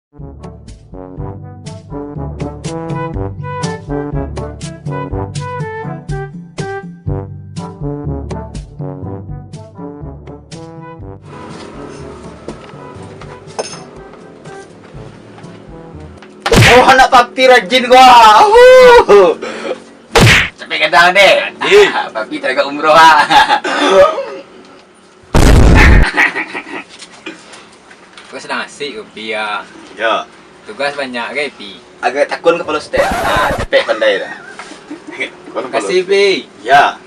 Oh, anak papi rajin gua. Sampai kadang deh. Papi teragak umroh ha. Kau sedang asik kopi ya. Ya. Tugas banyak ke Pi? Agak takun kepala ustaz. Cepet pandai dah. Terima kasih Pi. Ya.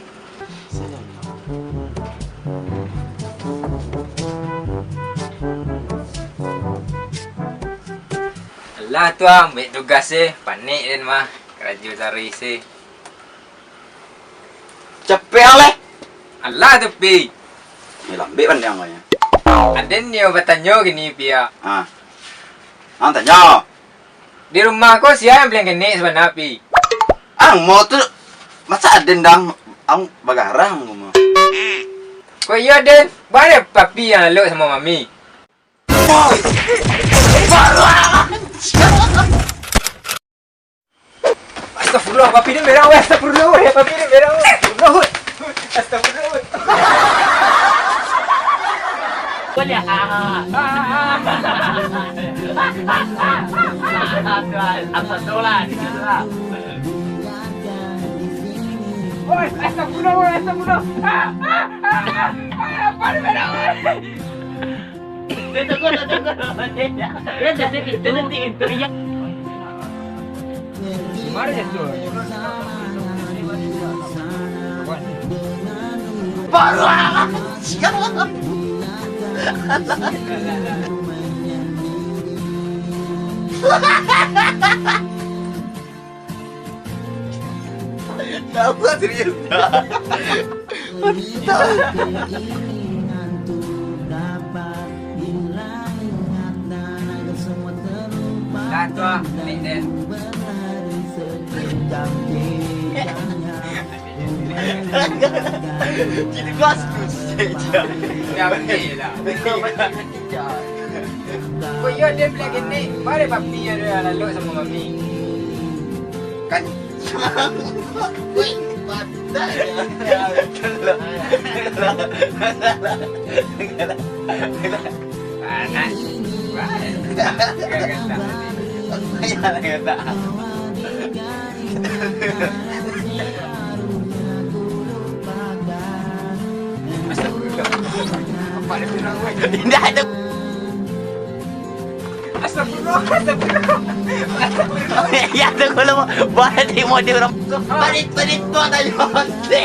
Alah tu ambil tugas panik dan mah. Kerja cari Cepet oleh. Alah tu Pi. Ni lambe pandang kau ya. Ada ni bertanya gini Pi ya. Tanya. Di rumah kau siapa yang beli kenik sebenarnya Pi? Mau tu masa ada dang bagarang gua mau. Kau iya Den, mana papi yang lalu sama mami? Astagfirullah, papi ni merah weh. Astagfirullah weh, papi ni merah weh. Astagfirullah weh. Boleh apa dolar di sana? Oi, astagfirullah weh, astagfirullah. Apa ni merah weh? Tunggu. Ya jadi itu nanti itu ya. Mana dia tu? Baru Apa serius dah? Dah tu, ni Den. Jadi bagus saja. Dah betul lah. Kau iya dia beli kenik, mana papi yang lalu sama mami? Kan. Wih, pandai. Panas. Apa dia bilang weh? Tidak ada. Astagfirullah. Ya tu kalau boleh tengok dia orang. Parit tu ada Yonte.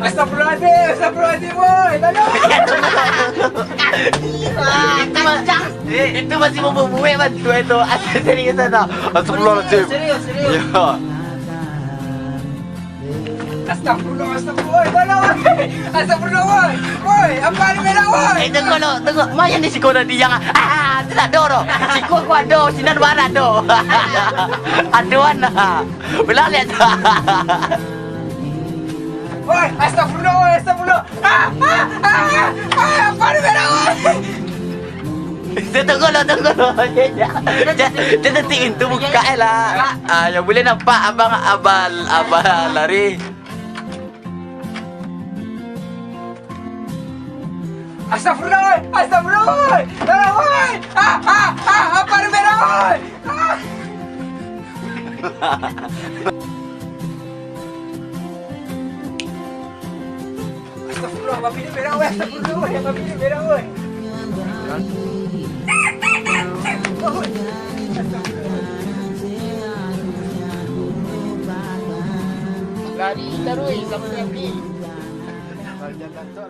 Astagfirullahaladzim woi, tolong. Itu masih membuat bantu itu. Asal serius ada. Astagfirullahaladzim. Serius. Ya. Astagfirullah, tolong. Astagfirullah woi. Woi, apa ni merah woi? Tengok. Maya ni si kau dah diang. Tidak ada. Si kau ada. Sinan barat ada. Aduan lah. Bila lihat. Woi, astagfirullah. Apa ni merah woi? Tunggu lo. Dia nanti pintu buka lah. Yang boleh nampak abang lari. Astagfirullah. Tolong woi. Apa ni merah woi? Astagfirullah, papi ni merah weh. Astagfirullah, papi ni merah weh. Lari terus sampai Pi. Jalan tu